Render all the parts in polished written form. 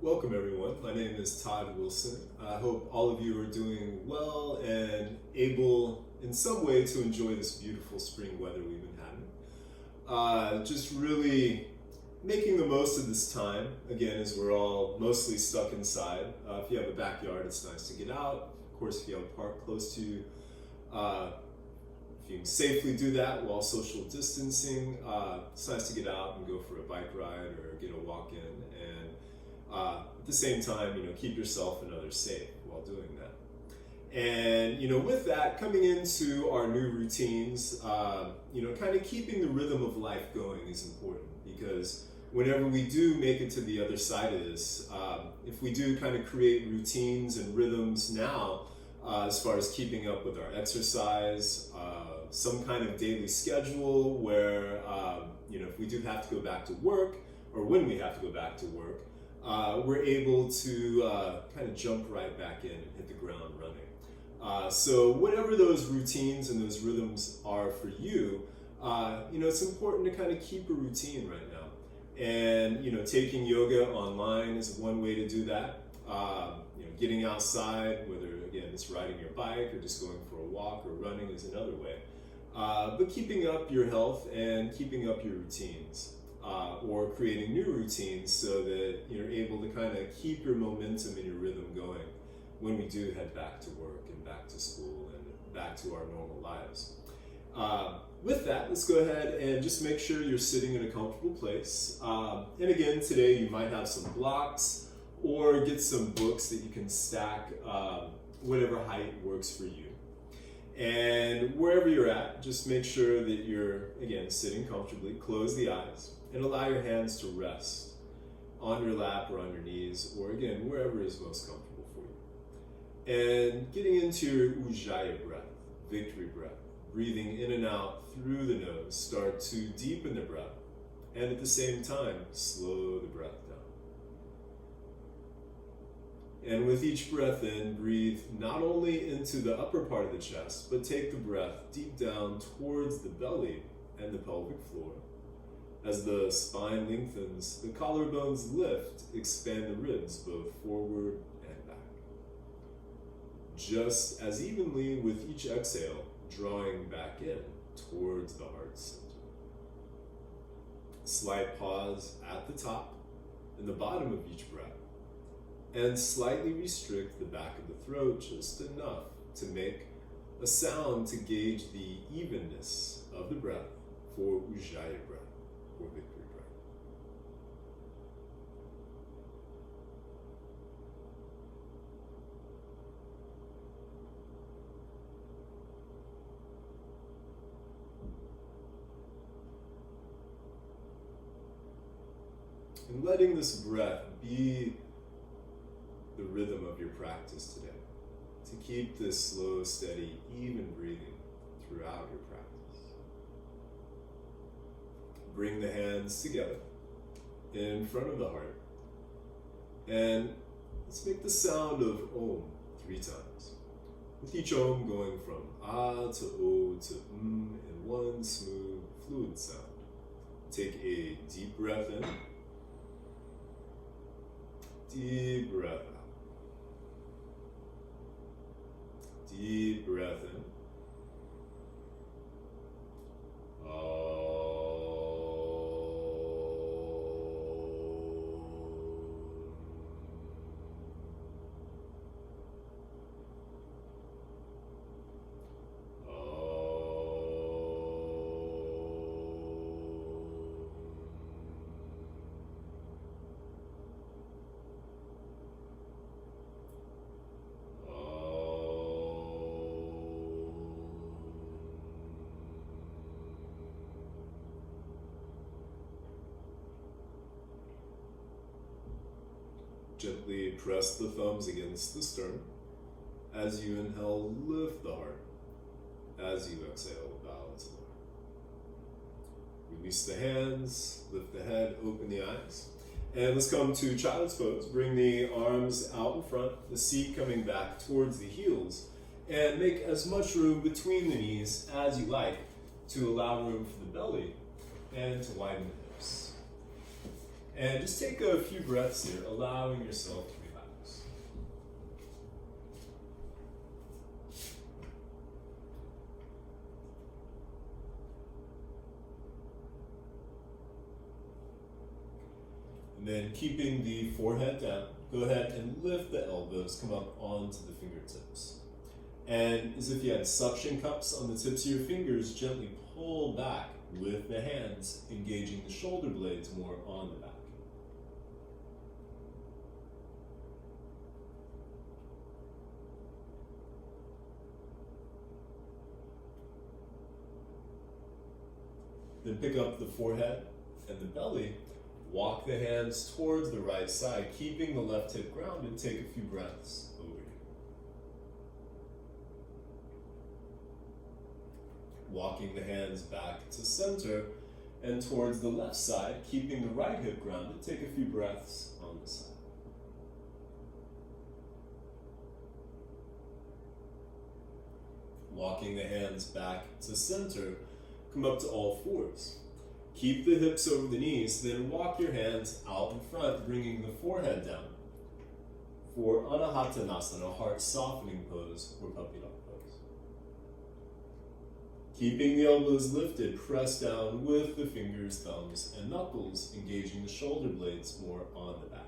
Welcome everyone. My name is Todd Wilson. I hope all of you are doing well and able in some way to enjoy this beautiful spring weather we've been having. Just really making the most of this time, again, as we're all mostly stuck inside. If you have a backyard, it's nice to get out. Of course, if you have a park close to you, if you can safely do that while social distancing, it's nice to get out and go for a bike ride or get a walk in, and at the same time, keep yourself and others safe while doing that. And with that, coming into our new routines, kind of keeping the rhythm of life going is important, because whenever we do make it to the other side of this, if we do kind of create routines and rhythms now, as far as keeping up with our exercise, some kind of daily schedule where, if we do have to go back to work, or when we have to go back to work, we're able to kind of jump right back in and hit the ground running. So whatever those routines and those rhythms are for you, it's important to kind of keep a routine right now. And, taking yoga online is one way to do that. Getting outside, whether, again, it's riding your bike or just going for a walk or running, is another way. But keeping up your health and keeping up your routines. Or creating new routines so that you're able to kind of keep your momentum and your rhythm going when we do head back to work and back to school and back to our normal lives. With that, let's go ahead and just make sure you're sitting in a comfortable place. And again, today you might have some blocks or get some books that you can stack whatever height works for you. And wherever you're at, just make sure that you're, again, sitting comfortably. Close the eyes and allow your hands to rest on your lap or on your knees, or again, wherever is most comfortable for you. And getting into your Ujjayi breath, victory breath, breathing in and out through the nose. Start to deepen the breath, and at the same time, slow the breath down. And with each breath in, breathe not only into the upper part of the chest, but take the breath deep down towards the belly and the pelvic floor. As the spine lengthens, the collarbones lift, expand the ribs both forward and back. Just as evenly with each exhale, drawing back in towards the heart center. Slight pause at the top and the bottom of each breath, and slightly restrict the back of the throat just enough to make a sound to gauge the evenness of the breath for Ujjayi breath, or victory breath. And letting this breath be the rhythm of your practice today, to keep this slow, steady, even breathing throughout your practice. Bring the hands together in front of the heart, and let's make the sound of Om 3 times, with each Om going from Ah to O to in one smooth, fluid sound. Take a deep breath in, deep breath out. Deep breath in. Gently press the thumbs against the sternum. As you inhale, lift the heart. As you exhale, bow to the heart. Release the hands, lift the head, open the eyes. And let's come to child's pose. Bring the arms out in front, the seat coming back towards the heels, and make as much room between the knees as you like to allow room for the belly and to widen the hips. And just take a few breaths here, allowing yourself to relax. And then keeping the forehead down, go ahead and lift the elbows, come up onto the fingertips. And as if you had suction cups on the tips of your fingers, gently pull back with the hands, engaging the shoulder blades more on the back. Then pick up the forehead and the belly. Walk the hands towards the right side, keeping the left hip grounded. Take a few breaths over here. Walking the hands back to center and towards the left side, keeping the right hip grounded. Take a few breaths on the side. Walking the hands back to center, come up to all fours. Keep the hips over the knees, then walk your hands out in front, bringing the forehead down. For Anahatanasana, heart softening pose, or puppy dog pose. Keeping the elbows lifted, press down with the fingers, thumbs, and knuckles, engaging the shoulder blades more on the back.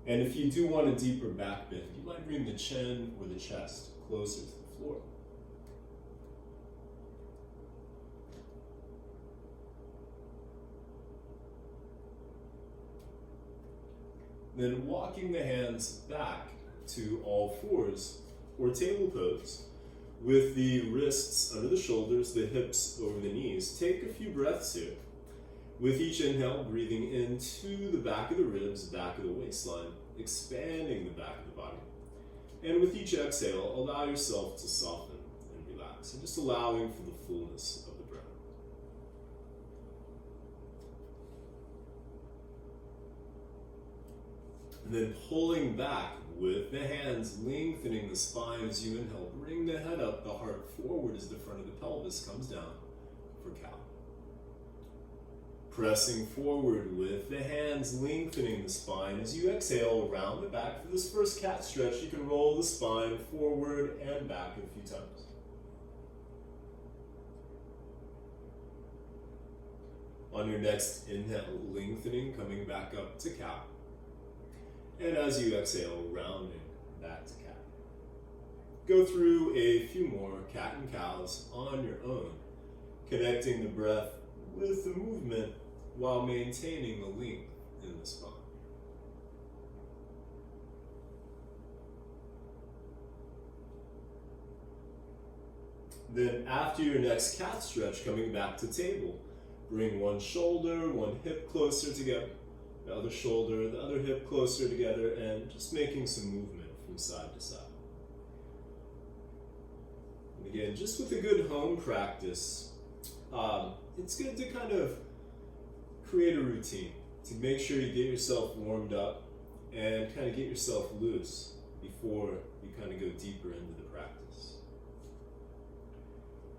And if you do want a deeper back bend, you might bring the chin or the chest closer to the floor. Then walking the hands back to all fours, or table pose, with the wrists under the shoulders, the hips over the knees. Take a few breaths here. With each inhale, breathing into the back of the ribs, back of the waistline, expanding the back of the body. And with each exhale, allow yourself to soften and relax, and just allowing for the fullness of the breath. And then pulling back with the hands, lengthening the spine as you inhale. Bring the head up, the heart forward as the front of the pelvis comes down for cow. Pressing forward with the hands, lengthening the spine. As you exhale, round the back. For this first cat stretch, you can roll the spine forward and back a few times. On your next inhale, lengthening, coming back up to cow. And as you exhale, rounding back to cat. Go through a few more cat and cows on your own, connecting the breath with the movement while maintaining the length in the spine. Then after your next cat stretch, coming back to table, bring one shoulder, one hip closer together. The other shoulder, the other hip closer together, and just making some movement from side to side. And again, just with a good home practice, it's good to kind of create a routine to make sure you get yourself warmed up and kind of get yourself loose before you kind of go deeper into the practice.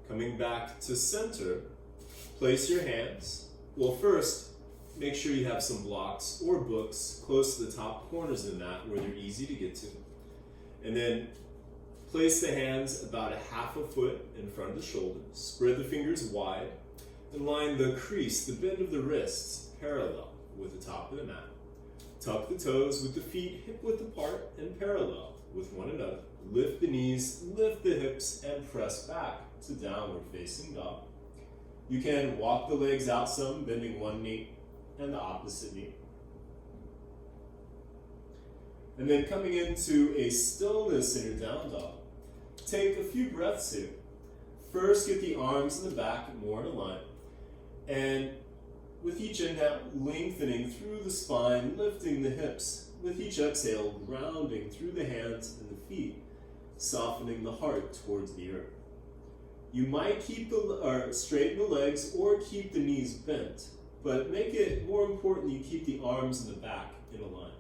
Coming back to center, place your hands. Well, first, make sure you have some blocks or books close to the top corners of the mat where they're easy to get to. And then place the hands about a half a foot in front of the shoulders. Spread the fingers wide and line the crease, the bend of the wrists, parallel with the top of the mat. Tuck the toes with the feet hip width apart and parallel with one another. Lift the knees, lift the hips, and press back to downward facing dog. You can walk the legs out some, bending one knee and the opposite knee. And then coming into a stillness in your down dog. Take a few breaths here. First, get the arms in the back more in line. And with each inhale, lengthening through the spine, lifting the hips. With each exhale, grounding through the hands and the feet, softening the heart towards the earth. You might straighten the legs or keep the knees bent, but make it more important you keep the arms in the back in a line.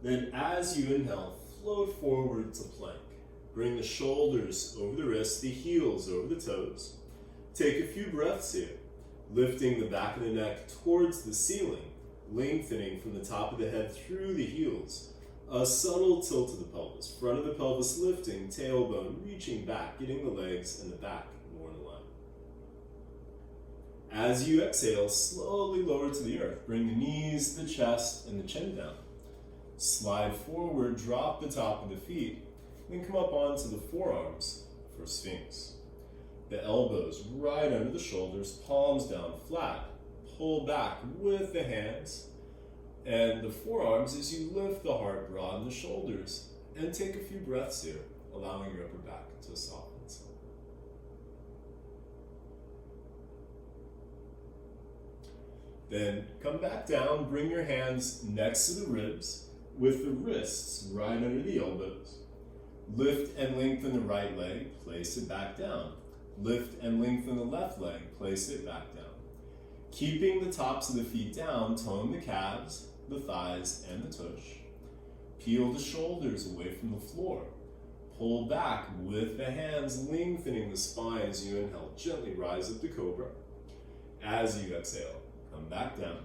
Then as you inhale, float forward to plank. Bring the shoulders over the wrists, the heels over the toes. Take a few breaths here, lifting the back of the neck towards the ceiling, lengthening from the top of the head through the heels. A subtle tilt of the pelvis, front of the pelvis lifting, tailbone reaching back, getting the legs and the back more in line. As you exhale, slowly lower to the earth. Bring the knees, the chest, and the chin down. Slide forward, drop the top of the feet, then come up onto the forearms for Sphinx. The elbows right under the shoulders, palms down flat. Pull back with the hands and the forearms as you lift the heart, broaden the shoulders, and take a few breaths here, allowing your upper back to soften. Then come back down, bring your hands next to the ribs with the wrists right under the elbows. Lift and lengthen the right leg, place it back down. Lift and lengthen the left leg, place it back down. Keeping the tops of the feet down, tone the calves, the thighs, and the tush. Peel the shoulders away from the floor. Pull back with the hands, lengthening the spine as you inhale. Gently rise up to cobra. As you exhale, come back down.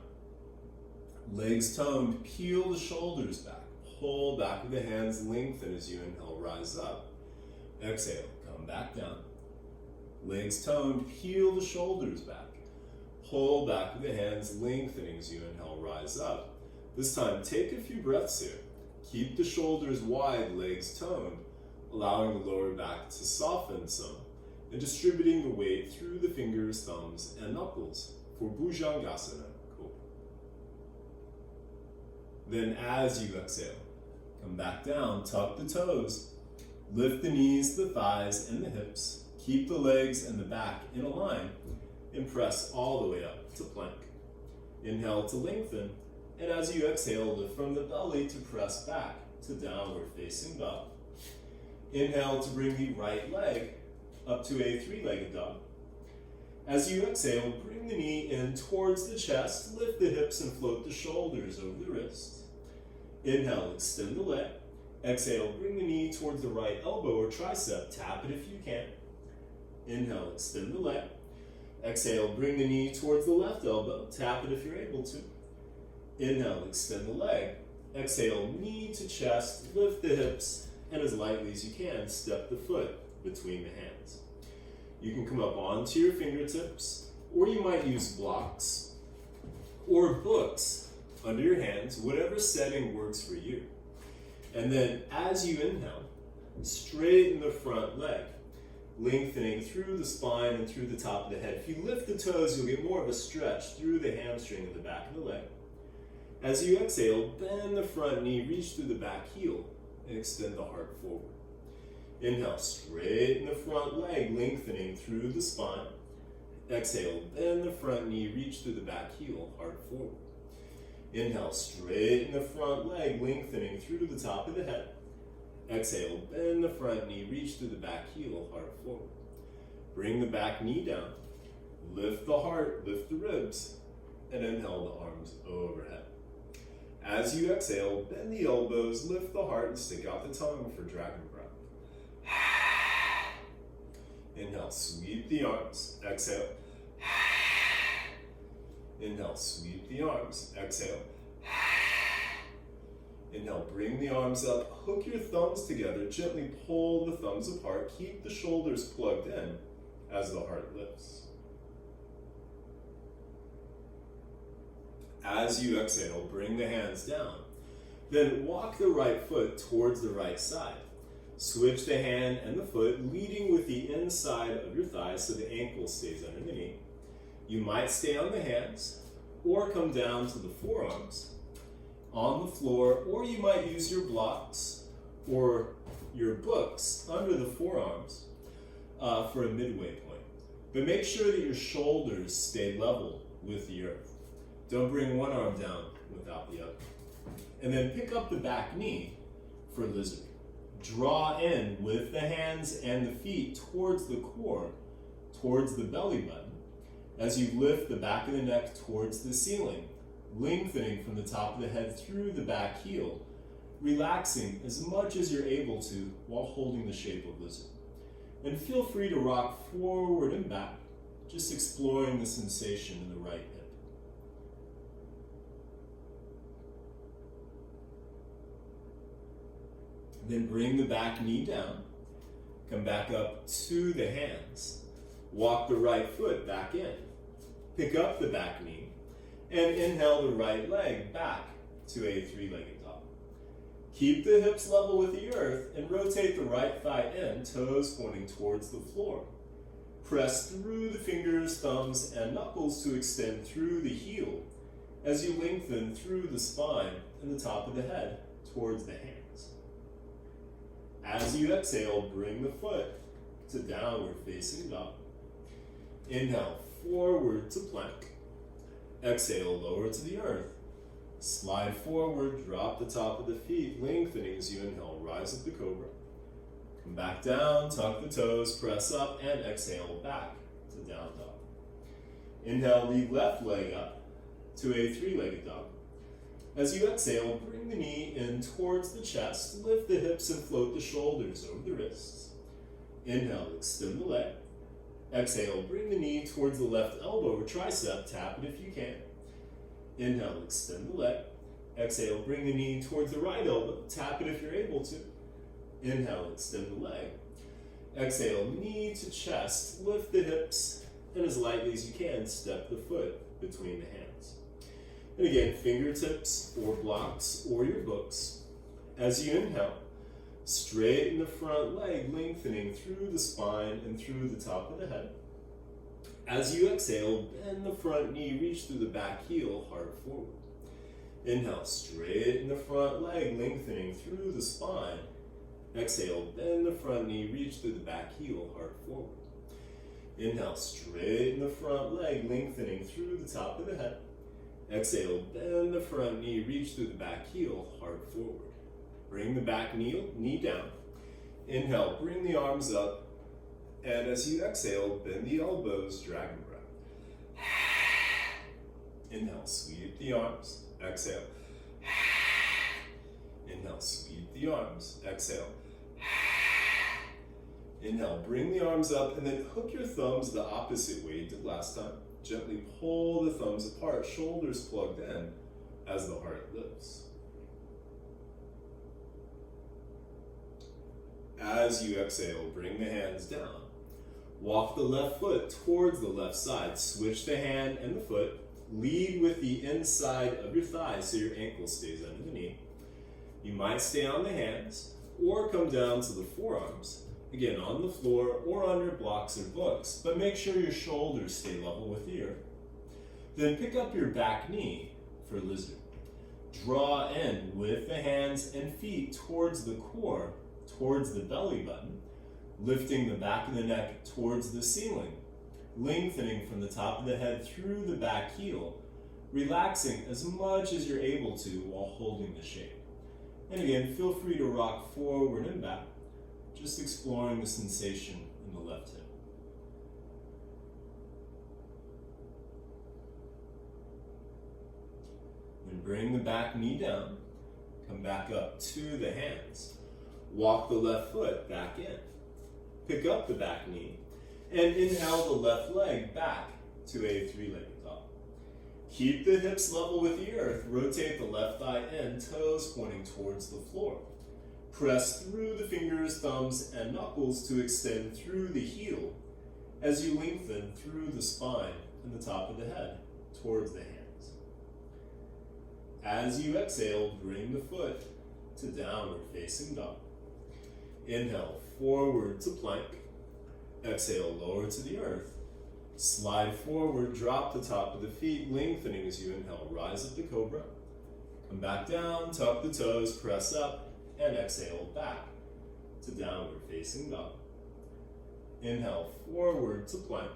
Legs toned, peel the shoulders back. Pull back with the hands, lengthen as you inhale, rise up. Exhale, come back down. Legs toned, peel the shoulders back. Pull back with the hands, lengthening as you inhale, rise up. This time, take a few breaths here. Keep the shoulders wide, legs toned, allowing the lower back to soften some, and distributing the weight through the fingers, thumbs, and knuckles for Bhujangasana. Cool. Then as you exhale, come back down, tuck the toes, lift the knees, the thighs, and the hips. Keep the legs and the back in a line, and press all the way up to plank. Inhale to lengthen, and as you exhale, lift from the belly to press back to downward facing dog. Inhale to bring the right leg up to a three-legged dog. As you exhale, bring the knee in towards the chest, lift the hips and float the shoulders over the wrist. Inhale, extend the leg. Exhale, bring the knee towards the right elbow or tricep, tap it if you can. Inhale, extend the leg. Exhale, bring the knee towards the left elbow, tap it if you're able to. Inhale, extend the leg. Exhale, knee to chest, lift the hips, and as lightly as you can, step the foot between the hands. You can come up onto your fingertips, or you might use blocks or books under your hands, whatever setting works for you. And then as you inhale, straighten the front leg, lengthening through the spine and through the top of the head. If you lift the toes, you'll get more of a stretch through the hamstring and the back of the leg. As you exhale, bend the front knee, reach through the back heel, and extend the heart forward. Inhale, straighten the front leg, lengthening through the spine. Exhale, bend the front knee, reach through the back heel, heart forward. Inhale, straighten the front leg, lengthening through to the top of the head. Exhale, bend the front knee, reach through the back heel, heart forward. Bring the back knee down. Lift the heart, lift the ribs, and inhale the arms overhead. As you exhale, bend the elbows, lift the heart, and stick out the tongue for dragon breath. Inhale, sweep the arms. Exhale. Inhale, sweep the arms. Exhale. Inhale, bring the arms up, hook your thumbs together, gently pull the thumbs apart, keep the shoulders plugged in as the heart lifts. As you exhale, bring the hands down. Then walk the right foot towards the right side. Switch the hand and the foot, leading with the inside of your thigh so the ankle stays under the knee. You might stay on the hands or come down to the forearms on the floor, or you might use your blocks or your books under the forearms for a midway point. But make sure that your shoulders stay level with the earth. Don't bring one arm down without the other. And then pick up the back knee for lizard. Draw in with the hands and the feet towards the core, towards the belly button, as you lift the back of the neck towards the ceiling, lengthening from the top of the head through the back heel, relaxing as much as you're able to while holding the shape of lizard. And feel free to rock forward and back just exploring the sensation in the right hip. Then bring the back knee down. Come back up to the hands. Walk the right foot back in. Pick up the back knee and inhale the right leg back to a three-legged dog. Keep the hips level with the earth and rotate the right thigh in, toes pointing towards the floor. Press through the fingers, thumbs, and knuckles to extend through the heel as you lengthen through the spine and the top of the head towards the hands. As you exhale, bring the foot to downward facing dog. Inhale, forward to plank. Exhale, lower to the earth. Slide forward, drop the top of the feet, lengthening as you inhale, rise up the cobra. Come back down, tuck the toes, press up, and exhale back to down dog. Inhale, the left leg up to a three-legged dog. As you exhale, bring the knee in towards the chest, lift the hips and float the shoulders over the wrists. Inhale, extend the leg. Exhale, bring the knee towards the left elbow or tricep, tap it if you can. Inhale, extend the leg. Exhale, bring the knee towards the right elbow, tap it if you're able to. Inhale, extend the leg. Exhale, knee to chest, lift the hips, and as lightly as you can, step the foot between the hands. And again, fingertips or blocks or your books. As you inhale, straighten the front leg, lengthening through the spine and through the top of the head. As you exhale, bend the front knee, reach through the back heel, heart forward. Inhale, straighten the front leg, lengthening through the spine. Exhale, bend the front knee, reach through the back heel, heart forward. Inhale, straighten the front leg, lengthening through the top of the head. Exhale, bend the front knee, reach through the back heel, heart forward. Bring the back knee down. Inhale, bring the arms up. And as you exhale, bend the elbows, dragon breath. Inhale, sweep the arms. Exhale. Inhale, sweep the arms. Exhale. Inhale, bring the arms up and then hook your thumbs the opposite way you did last time. Gently pull the thumbs apart, shoulders plugged in as the heart lifts. As you exhale, bring the hands down. Walk the left foot towards the left side. Switch the hand and the foot. Lead with the inside of your thigh so your ankle stays under the knee. You might stay on the hands or come down to the forearms. Again, on the floor or on your blocks or books, but make sure your shoulders stay level with the earth. Then pick up your back knee for lizard. Draw in with the hands and feet towards the core, towards the belly button, lifting the back of the neck towards the ceiling, lengthening from the top of the head through the back heel, relaxing as much as you're able to while holding the shape. And again, feel free to rock forward and back, just exploring the sensation in the left hip. Then bring the back knee down, come back up to the hands. Walk the left foot back in. Pick up the back knee and inhale the left leg back to a three-legged dog. Keep the hips level with the earth. Rotate the left thigh in, toes pointing towards the floor. Press through the fingers, thumbs, and knuckles to extend through the heel as you lengthen through the spine and the top of the head towards the hands. As you exhale, bring the foot to downward facing dog. Inhale, forward to plank. Exhale, lower to the earth. Slide forward, drop the top of the feet, lengthening as you inhale, rise up to cobra. Come back down, tuck the toes, press up, and exhale back to downward facing dog. Inhale, forward to plank.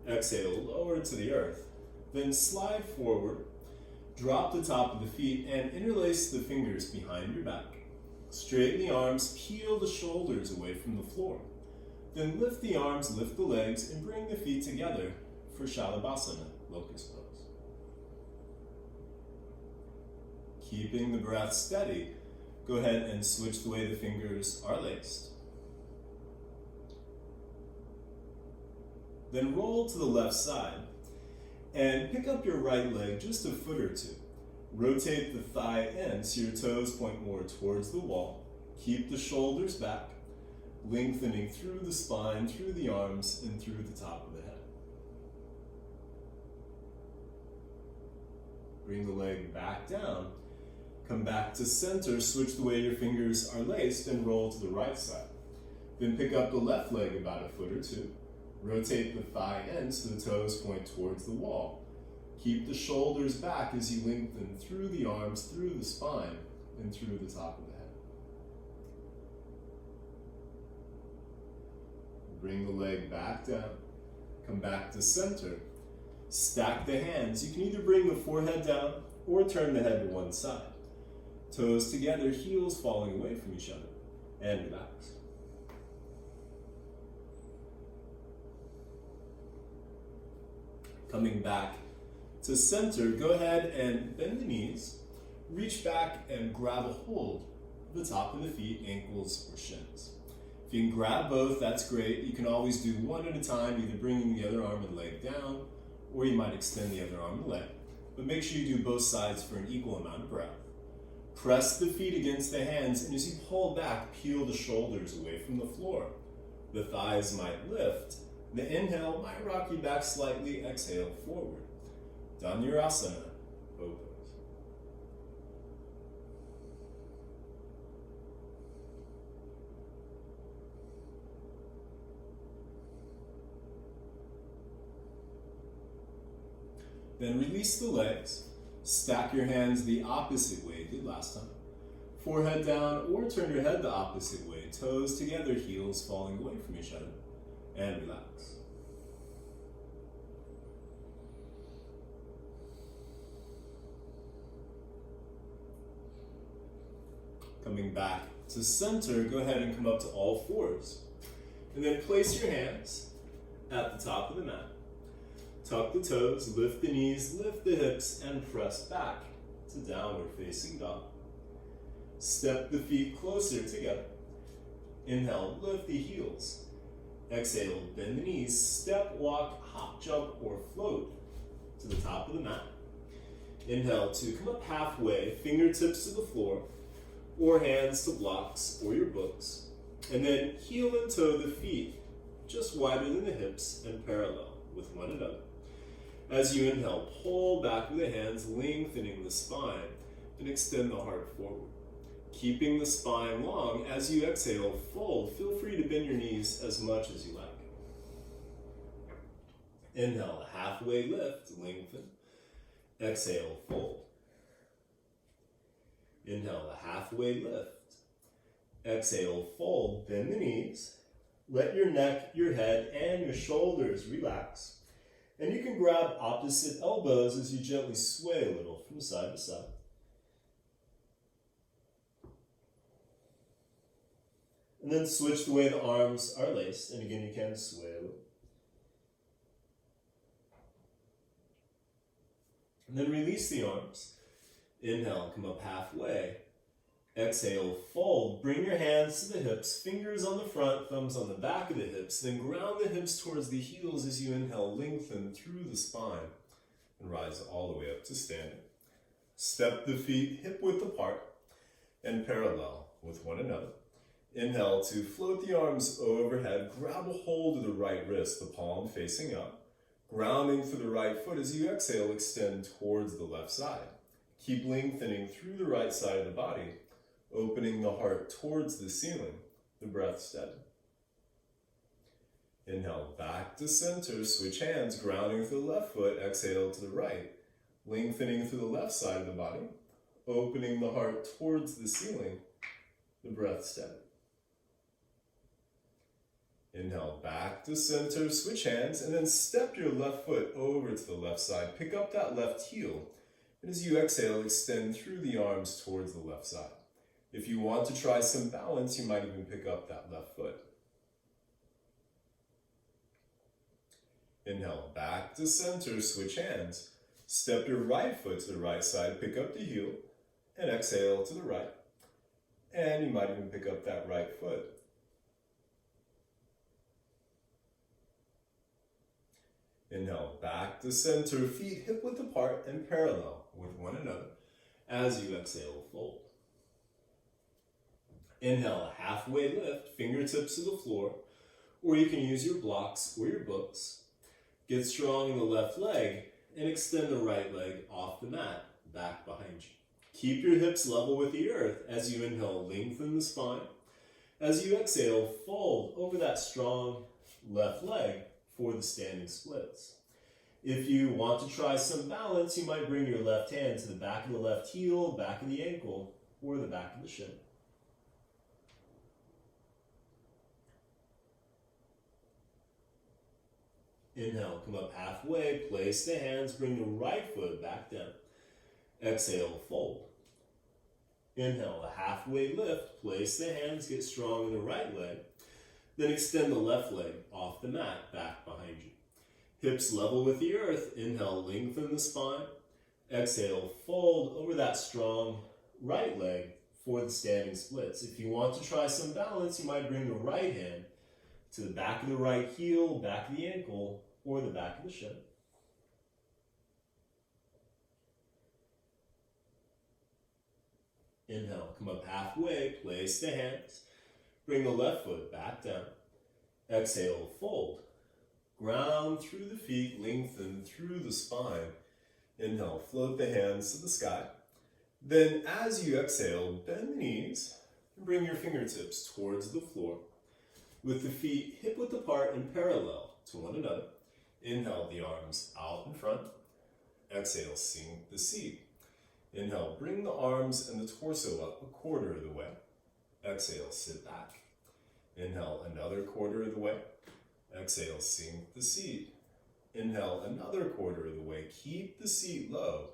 Exhale, lower to the earth. Then slide forward, drop the top of the feet, and interlace the fingers behind your back. Straighten the arms, peel the shoulders away from the floor. Then lift the arms, lift the legs, and bring the feet together for Shalabhasana, locust pose. Keeping the breath steady, go ahead and switch the way the fingers are laced. Then roll to the left side and pick up your right leg just a foot or two. Rotate the thigh in so your toes point more towards the wall. Keep the shoulders back, lengthening through the spine, through the arms, and through the top of the head. Bring the leg back down. Come back to center, switch the way your fingers are laced, and roll to the right side. Then pick up the left leg about a foot or two. Rotate the thigh in so the toes point towards the wall. Keep the shoulders back as you lengthen through the arms, through the spine, and through the top of the head. Bring the leg back down. Come back to center. Stack the hands. You can either bring the forehead down or turn the head to one side. Toes together, heels falling away from each other. And relax. Coming back to center, go ahead and bend the knees. Reach back and grab a hold of the top of the feet, ankles, or shins. If you can grab both, that's great. You can always do one at a time, either bringing the other arm and leg down, or you might extend the other arm and leg. But make sure you do both sides for an equal amount of breath. Press the feet against the hands, and as you pull back, peel the shoulders away from the floor. The thighs might lift. The inhale might rock you back slightly. Exhale, forward. Dhanurasana, open. Then release the legs. Stack your hands the opposite way you did last time. Forehead down or turn your head the opposite way. Toes together, heels falling away from each other. And relax. Coming back to center, go ahead and come up to all fours. And then place your hands at the top of the mat. Tuck the toes, lift the knees, lift the hips, and press back to downward facing dog. Step the feet closer together. Inhale, lift the heels. Exhale, bend the knees, step, walk, hop, jump, or float to the top of the mat. Inhale to come up halfway, fingertips to the floor, or hands to blocks or your books. And then heel and toe the feet just wider than the hips and parallel with one another. As you inhale, pull back with the hands, lengthening the spine, and extend the heart forward. Keeping the spine long, as you exhale, fold. Feel free to bend your knees as much as you like. Inhale, halfway lift, lengthen. Exhale, fold. Inhale, a halfway lift. Exhale, fold. Bend the knees. Let your neck, your head, and your shoulders relax. And you can grab opposite elbows as you gently sway a little from side to side. And then switch the way the arms are laced. And again, you can sway a little. And then release the arms. Inhale, come up halfway. Exhale, fold. Bring your hands to the hips, fingers on the front, thumbs on the back of the hips. Then ground the hips towards the heels as you inhale, lengthen through the spine, and rise all the way up to standing. Step the feet hip width apart and parallel with one another. Inhale to float the arms overhead. Grab a hold of the right wrist, the palm facing up. Grounding through the right foot as you exhale, extend towards the left side. Keep lengthening through the right side of the body, opening the heart towards the ceiling, the breath steady. Inhale, back to center, switch hands, grounding through the left foot, exhale to the right, lengthening through the left side of the body, opening the heart towards the ceiling, the breath steady. Inhale, back to center, switch hands, and then step your left foot over to the left side. Pick up that left heel, and as you exhale, extend through the arms towards the left side. If you want to try some balance, you might even pick up that left foot. Inhale, back to center, switch hands. Step your right foot to the right side, pick up the heel, and exhale to the right. And you might even pick up that right foot. Inhale, back to center, feet hip width apart and parallel with one another. As you exhale, fold. Inhale, halfway lift, fingertips to the floor, or you can use your blocks or your books. Get strong in the left leg and extend the right leg off the mat, back behind you. Keep your hips level with the earth. As you inhale, lengthen the spine. As you exhale, fold over that strong left leg for the standing splits. If you want to try some balance, you might bring your left hand to the back of the left heel, back of the ankle, or the back of the shin. Inhale, come up halfway, place the hands, bring the right foot back down. Exhale, fold. Inhale, a halfway lift, place the hands, get strong in the right leg, then extend the left leg off the mat, back behind you. Hips level with the earth. Inhale, lengthen the spine. Exhale, fold over that strong right leg for the standing splits. If you want to try some balance, you might bring the right hand to the back of the right heel, back of the ankle, or the back of the shin. Inhale, come up halfway, place the hands, bring the left foot back down. Exhale, fold. Ground through the feet, lengthen through the spine. Inhale, float the hands to the sky. Then as you exhale, bend the knees and bring your fingertips towards the floor with the feet hip width apart and parallel to one another. Inhale, the arms out in front. Exhale, sink the seat. Inhale, bring the arms and the torso up a quarter of the way. Exhale, sit back. Inhale, another quarter of the way. Exhale, sink the seat. Inhale, another quarter of the way. Keep the seat low.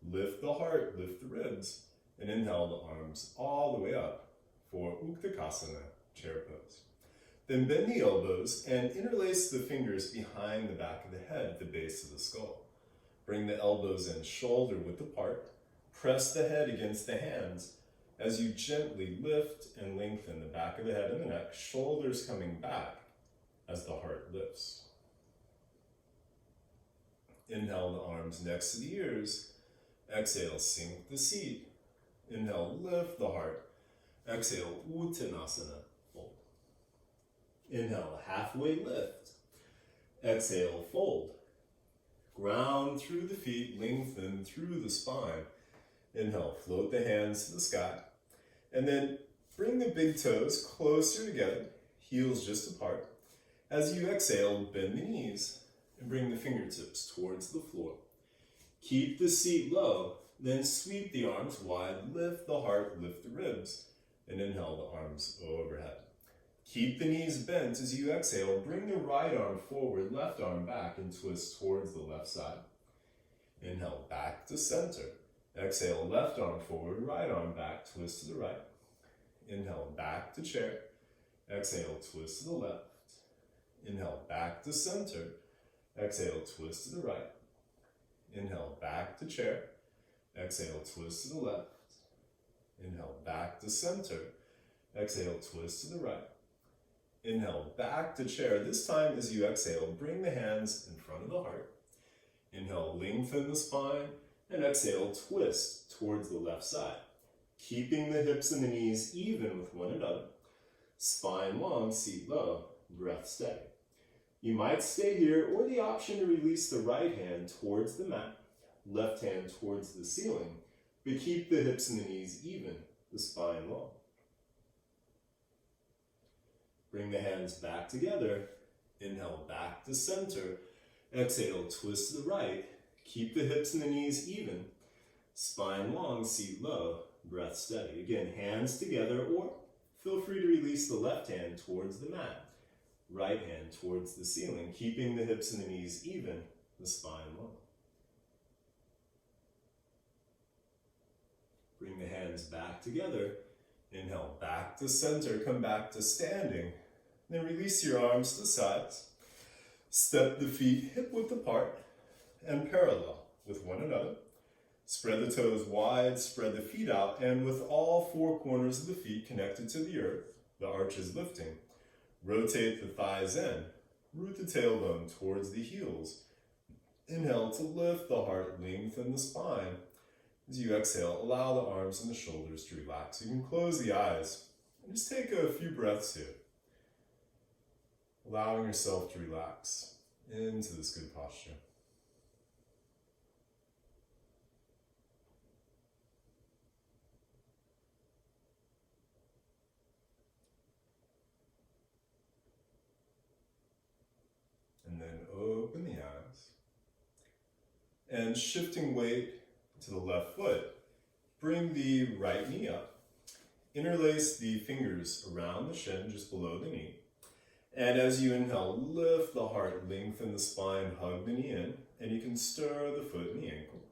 Lift the heart, lift the ribs. And inhale the arms all the way up for Uttanasana, chair pose. Then bend the elbows and interlace the fingers behind the back of the head at the base of the skull. Bring the elbows in shoulder width apart. Press the head against the hands as you gently lift and lengthen the back of the head and the neck, shoulders coming back as the heart lifts. Inhale the arms next to the ears. Exhale, sink the seat. Inhale, lift the heart. Exhale, Uttanasana, fold. Inhale, halfway lift. Exhale, fold. Ground through the feet, lengthen through the spine. Inhale, float the hands to the sky. And then bring the big toes closer together, heels just apart. As you exhale, bend the knees and bring the fingertips towards the floor. Keep the seat low, then sweep the arms wide, lift the heart, lift the ribs, and inhale the arms overhead. Keep the knees bent as you exhale. Bring the right arm forward, left arm back, and twist towards the left side. Inhale, back to center. Exhale, left arm forward, right arm back, twist to the right. Inhale, back to chair. Exhale, twist to the left. Inhale, back to center. Exhale, twist to the right. Inhale, back to chair. Exhale, twist to the left. Inhale, back to center. Exhale, twist to the right. Inhale, back to chair. This time as you exhale, bring the hands in front of the heart. Inhale, lengthen the spine. And exhale, twist towards the left side. Keeping the hips and the knees even with one another. Spine long, seat low, breath steady. You might stay here, or the option to release the right hand towards the mat, left hand towards the ceiling, but keep the hips and the knees even, the spine long. Bring the hands back together. Inhale, back to center. Exhale, twist to the right. Keep the hips and the knees even, spine long, seat low, breath steady. Again, hands together, or feel free to release the left hand towards the mat, right hand towards the ceiling, keeping the hips and the knees even, the spine long. Bring the hands back together. Inhale, back to center, come back to standing. Then release your arms to the sides. Step the feet hip width apart and parallel with one another. Spread the toes wide, spread the feet out, and with all four corners of the feet connected to the earth, the arches lifting. Rotate the thighs in. Root the tailbone towards the heels. Inhale to lift the heart, lengthen the spine. As you exhale, allow the arms and the shoulders to relax. You can close the eyes and just take a few breaths here, allowing yourself to relax into this good posture. And then open the eyes. And shifting weight to the left foot, bring the right knee up. Interlace the fingers around the shin, just below the knee. And as you inhale, lift the heart, lengthen the spine, hug the knee in, and you can stir the foot and the ankle.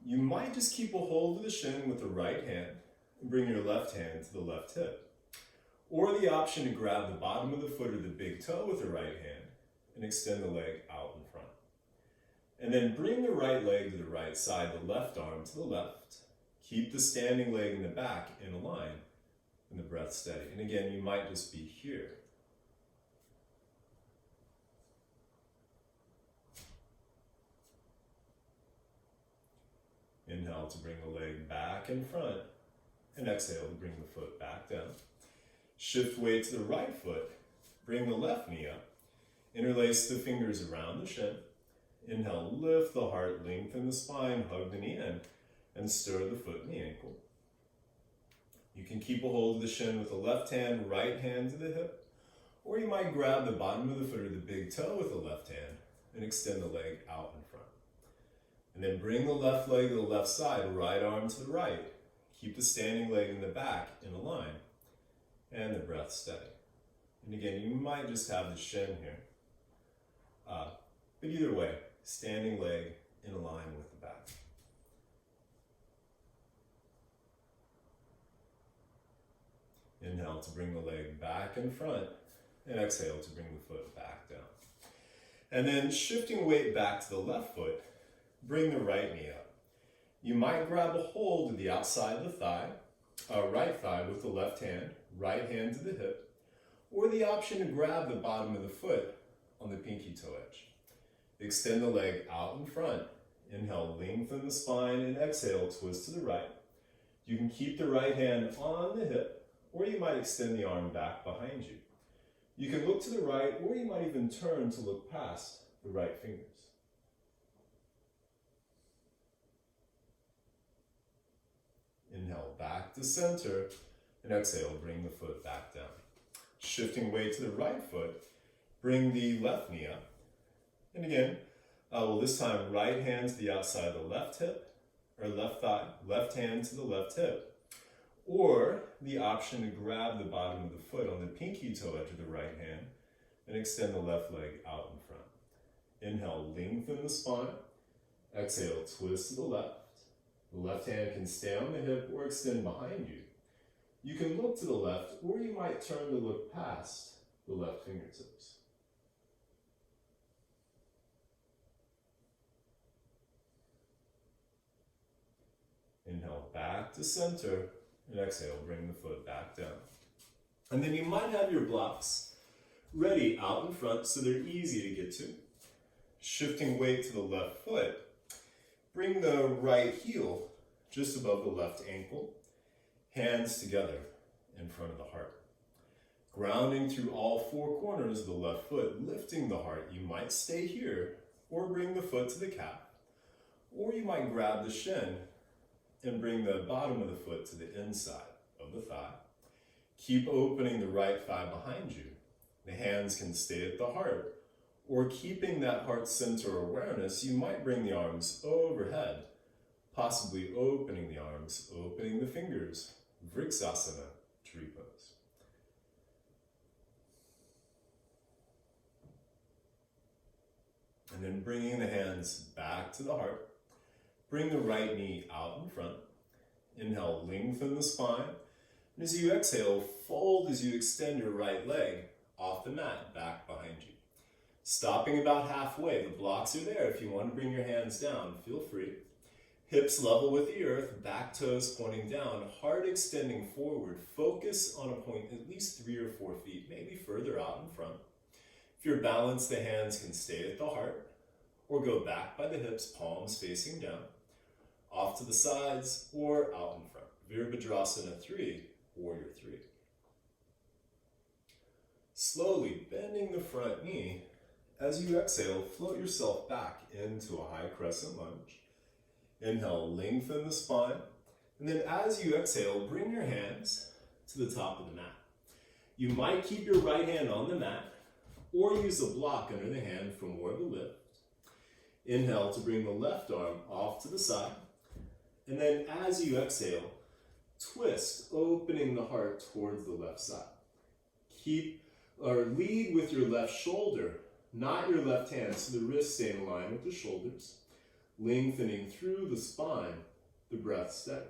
You might just keep a hold of the shin with the right hand and bring your left hand to the left hip. Or the option to grab the bottom of the foot or the big toe with the right hand and extend the leg out in front. And then bring the right leg to the right side, the left arm to the left. Keep the standing leg in the back in a line and the breath steady. And again, you might just be here. Inhale to bring the leg back in front and exhale to bring the foot back down. Shift weight to the right foot, bring the left knee up, interlace the fingers around the shin. Inhale, lift the heart, lengthen the spine, hug the knee in, and stir the foot and the ankle. You can keep a hold of the shin with the left hand, right hand to the hip, or you might grab the bottom of the foot or the big toe with the left hand and extend the leg out in front. And then bring the left leg to the left side, right arm to the right. Keep the standing leg in the back in a line, and the breath steady. And again, you might just have the shin here. But either way, standing leg in a line with the back. Inhale to bring the leg back in front, and exhale to bring the foot back down. And then shifting weight back to the left foot, bring the right knee up. You might grab a hold of the outside of the thigh, right thigh with the left hand, right hand to the hip, or the option to grab the bottom of the foot on the pinky toe edge. Extend the leg out in front. Inhale, lengthen the spine, and exhale, twist to the right. You can keep the right hand on the hip, or you might extend the arm back behind you. You can look to the right, or you might even turn to look past the right fingers. Inhale, back to center, and exhale, bring the foot back down. Shifting weight to the right foot, bring the left knee up. And again, this time, right hand to the outside of the left hip, or left thigh, left hand to the left hip. Or the option to grab the bottom of the foot on the pinky toe edge of the right hand and extend the left leg out in front. Inhale, lengthen the spine. Exhale, twist to the left. The left hand can stay on the hip or extend behind you. You can look to the left, or you might turn to look past the left fingertips. Inhale, back to center, and exhale, bring the foot back down. And then you might have your blocks ready out in front so they're easy to get to. Shifting weight to the left foot, bring the right heel just above the left ankle, hands together in front of the heart. Grounding through all four corners of the left foot, lifting the heart. You might stay here, or bring the foot to the calf, or you might grab the shin and bring the bottom of the foot to the inside of the thigh. Keep opening the right thigh behind you. The hands can stay at the heart, or keeping that heart center awareness, you might bring the arms overhead, possibly opening the arms, opening the fingers, Vriksasana, tree pose. And then bringing the hands back to the heart. Bring the right knee out in front. Inhale, lengthen the spine. And as you exhale, fold as you extend your right leg off the mat, back behind you. Stopping about halfway. The blocks are there. If you want to bring your hands down, feel free. Hips level with the earth, back toes pointing down, heart extending forward. Focus on a point at least 3 or 4 feet, maybe further out in front. If you're balanced, the hands can stay at the heart. or go back by the hips, palms facing down, off to the sides, or out in front. Virabhadrasana 3, Warrior 3. Slowly bending the front knee. As you exhale, float yourself back into a high crescent lunge. Inhale, lengthen the spine. And then as you exhale, bring your hands to the top of the mat. You might keep your right hand on the mat or use a block under the hand for more of a lift. Inhale to bring the left arm off to the side. And then as you exhale, twist, opening the heart towards the left side. Lead with your left shoulder, not your left hand, so the wrists stay in line with the shoulders. Lengthening through the spine, the breath steady.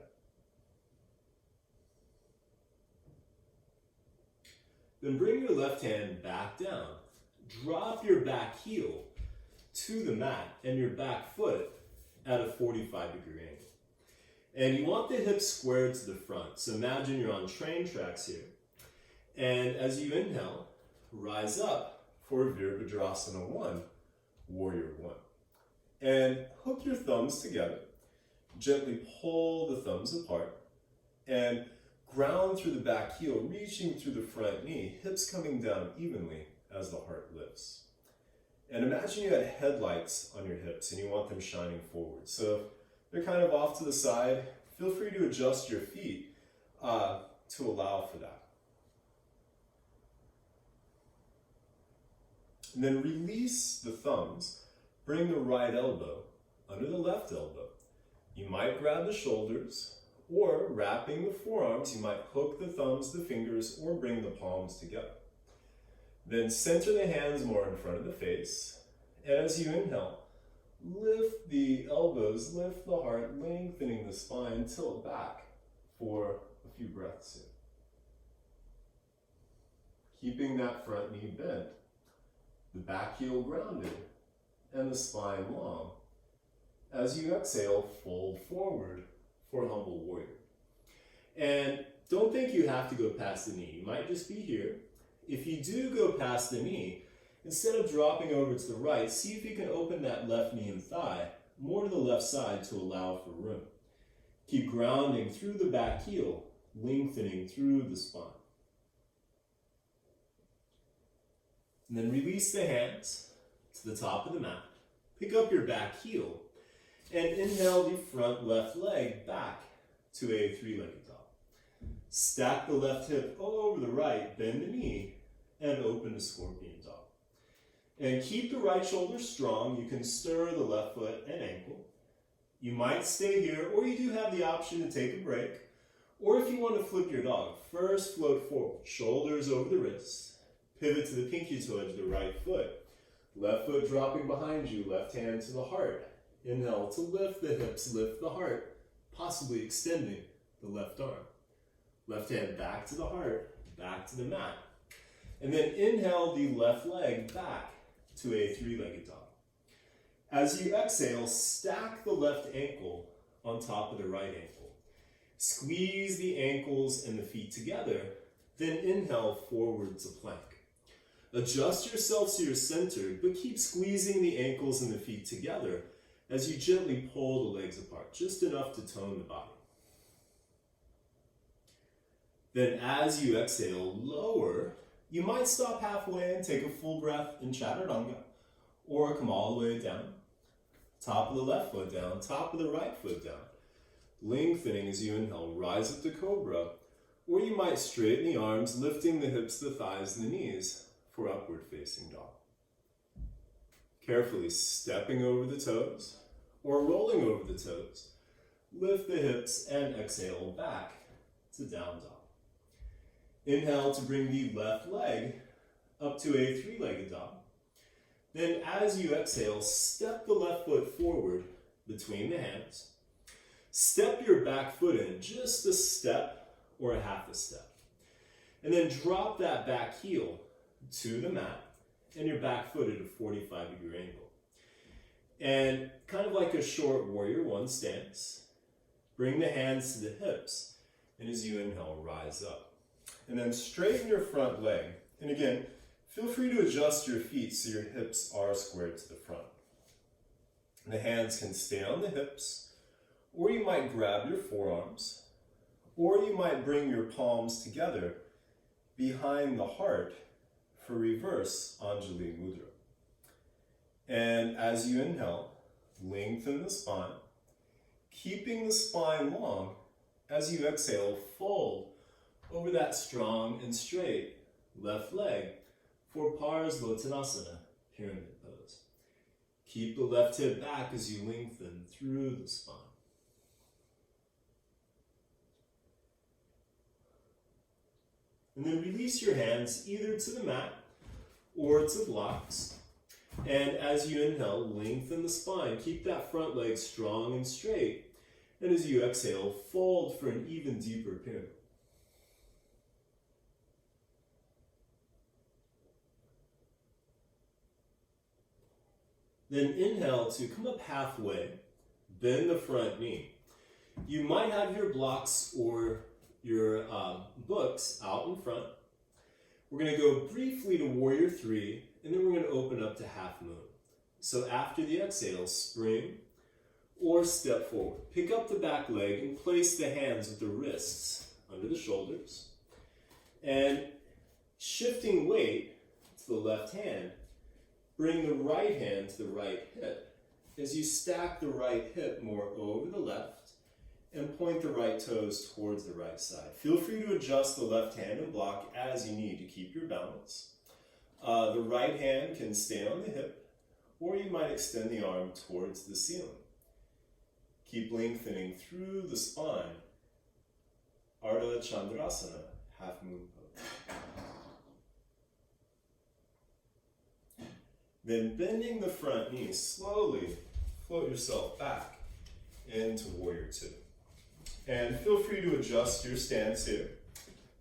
Then bring your left hand back down. Drop your back heel to the mat and your back foot at a 45-degree angle. And you want the hips squared to the front. So imagine you're on train tracks here. And as you inhale, rise up for Virabhadrasana 1, Warrior 1. And hook your thumbs together. Gently pull the thumbs apart. And ground through the back heel, reaching through the front knee, hips coming down evenly as the heart lifts. And imagine you had headlights on your hips and you want them shining forward. So if they're kind of off to the side, feel free to adjust your feet to allow for that. And then release the thumbs. Bring the right elbow under the left elbow. You might grab the shoulders, or wrapping the forearms, you might hook the thumbs, the fingers, or bring the palms together. Then center the hands more in front of the face. And as you inhale, lift the elbows, lift the heart, lengthening the spine, tilt back for a few breaths here. Keeping that front knee bent, the back heel grounded, and the spine long. As you exhale, fold forward for humble warrior. And don't think you have to go past the knee. You might just be here. If you do go past the knee, instead of dropping over to the right, see if you can open that left knee and thigh more to the left side to allow for room. Keep grounding through the back heel, lengthening through the spine. And then release the hands to the top of the mat. Pick up your back heel and inhale the front left leg back to a three-legged dog. Stack the left hip over the right, bend the knee, and open to scorpion dog. And keep the right shoulder strong. You can stir the left foot and ankle. You might stay here, or you do have the option to take a break. Or if you want to flip your dog, first float forward, shoulders over the wrists. Pivot to the pinky toe edge of the right foot. Left foot dropping behind you, left hand to the heart. Inhale to lift the hips, lift the heart, possibly extending the left arm. Left hand back to the heart, back to the mat. And then inhale the left leg back to a three-legged dog. As you exhale, stack the left ankle on top of the right ankle. Squeeze the ankles and the feet together, then inhale forward to plank. Adjust yourself so you're centered, but keep squeezing the ankles and the feet together as you gently pull the legs apart, just enough to tone the body. Then as you exhale, lower. You might stop halfway and take a full breath in Chaturanga, or come all the way down. Top of the left foot down, top of the right foot down. Lengthening as you inhale, rise up to Cobra, or you might straighten the arms, lifting the hips, the thighs, and the knees for upward facing dog. Carefully stepping over the toes, or rolling over the toes. Lift the hips and exhale back to down dog. Inhale to bring the left leg up to a three-legged dog. Then as you exhale, step the left foot forward between the hands. Step your back foot in just a step or a half a step. And then drop that back heel to the mat and your back foot at a 45-degree angle. And kind of like a short warrior one stance, bring the hands to the hips, and as you inhale, rise up. And then straighten your front leg. And again, feel free to adjust your feet so your hips are squared to the front. The hands can stay on the hips, or you might grab your forearms, or you might bring your palms together behind the heart for reverse Anjali Mudra. And as you inhale, lengthen the spine, keeping the spine long. As you exhale, fold over that strong and straight left leg for Parsvottanasana, pyramid pose. Keep the left hip back as you lengthen through the spine. And then release your hands either to the mat or to blocks. And as you inhale, lengthen the spine. Keep that front leg strong and straight. And as you exhale, fold for an even deeper pyramid. Then inhale to come up halfway, bend the front knee. You might have your blocks or your books out in front. We're going to go briefly to Warrior 3, and then we're going to open up to Half Moon. So after the exhale, spring or step forward. Pick up the back leg and place the hands with the wrists under the shoulders. And shifting weight to the left hand, bring the right hand to the right hip. As you stack the right hip more over the left and point the right toes towards the right side. Feel free to adjust the left hand and block as you need to keep your balance. The right hand can stay on the hip, or you might extend the arm towards the ceiling. Keep lengthening through the spine. Ardha Chandrasana, half moon pose. Then bending the front knee, slowly float yourself back into Warrior 2. And feel free to adjust your stance here.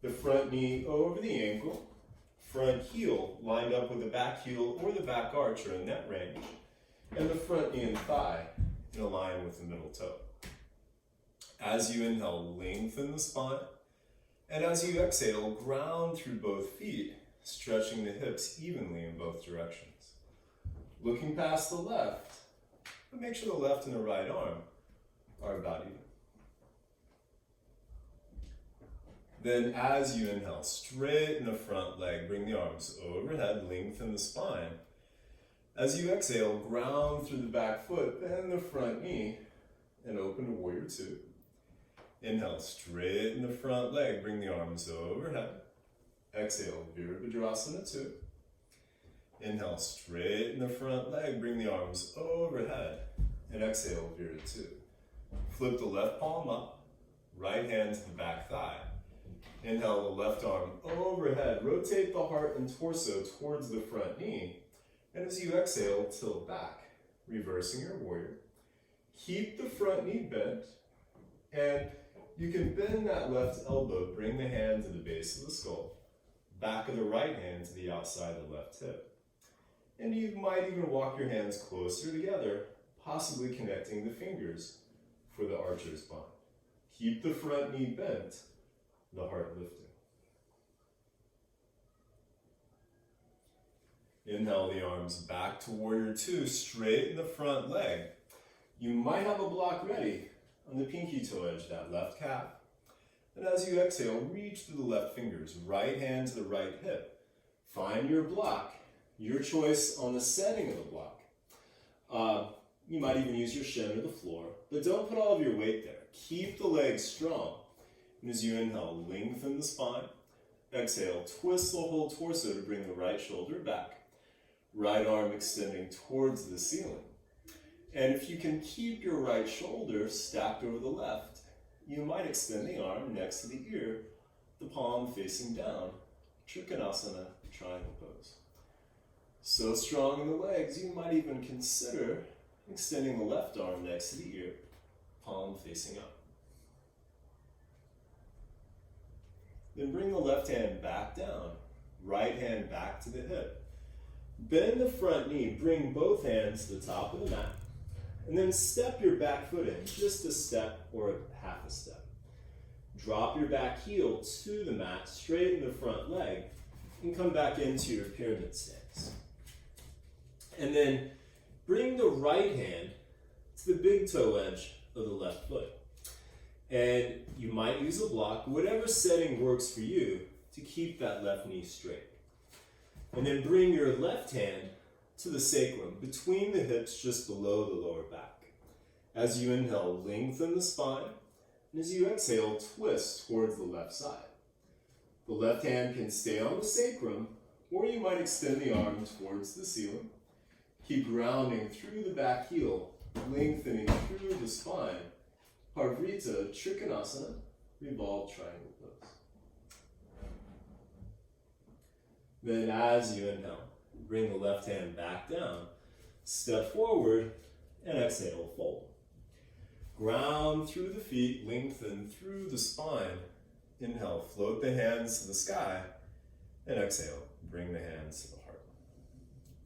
The front knee over the ankle, front heel lined up with the back heel or the back arch are in that range, and the front knee and thigh in line with the middle toe. As you inhale, lengthen the spine, and as you exhale, ground through both feet, stretching the hips evenly in both directions. Looking past the left, but make sure the left and the right arm are about even. Then as you inhale, straighten the front leg, bring the arms overhead, lengthen the spine. As you exhale, ground through the back foot, bend the front knee, and open to Warrior 2. Inhale, straighten the front leg, bring the arms overhead. Exhale, Virabhadrasana 2. Inhale, straighten the front leg, bring the arms overhead, and exhale, Vira 2. Flip the left palm up, right hand to the back thigh. Inhale the left arm overhead, rotate the heart and torso towards the front knee, and as you exhale, tilt back, reversing your warrior. Keep the front knee bent, and you can bend that left elbow, bring the hand to the base of the skull, back of the right hand to the outside of the left hip. And you might even walk your hands closer together, possibly connecting the fingers for the archer's bind. Keep the front knee bent, the heart lifting. Inhale the arms back to Warrior 2, straighten the front leg. You might have a block ready on the pinky toe edge, that left calf. And as you exhale, reach through the left fingers, right hand to the right hip. Find your block, your choice on the setting of the block. You might even use your shin or the floor, but don't put all of your weight there. Keep the legs strong. And as you inhale, lengthen the spine. Exhale, twist the whole torso to bring the right shoulder back. Right arm extending towards the ceiling. And if you can keep your right shoulder stacked over the left, you might extend the arm next to the ear, the palm facing down. Trikonasana, triangle pose. So strong in the legs, you might even consider extending the left arm next to the ear, palm facing up. Then bring the left hand back down, right hand back to the hip. Bend the front knee, bring both hands to the top of the mat, and then step your back foot in, just a step or half a step. Drop your back heel to the mat, straighten the front leg, and come back into your pyramid stance. And then bring the right hand to the big toe edge of the left foot. And you might use a block, whatever setting works for you, to keep that left knee straight. And then bring your left hand to the sacrum, between the hips just below the lower back. As you inhale, lengthen the spine, and as you exhale, twist towards the left side. The left hand can stay on the sacrum, or you might extend the arm towards the ceiling. Keep grounding through the back heel, lengthening through the spine. Parvrita Trikonasana, revolved triangle pose. Then as you inhale, bring the left hand back down, step forward, and exhale, fold. Ground through the feet, lengthen through the spine. Inhale, float the hands to the sky, and exhale, bring the hands to the heart.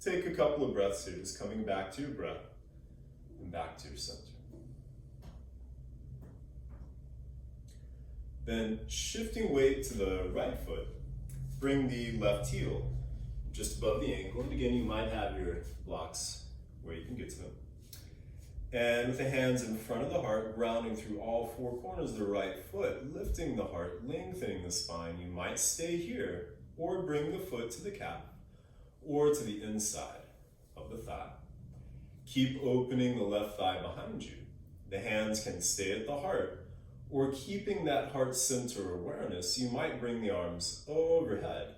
Take a couple of breaths here, just coming back to your breath and back to your center. Then shifting weight to the right foot, bring the left heel just above the ankle. And again, you might have your blocks where you can get to them. And with the hands in front of the heart, grounding through all four corners of the right foot, lifting the heart, lengthening the spine. You might stay here, or bring the foot to the calf, or to the inside of the thigh. Keep opening the left thigh behind you. The hands can stay at the heart, or keeping that heart center awareness, you might bring the arms overhead,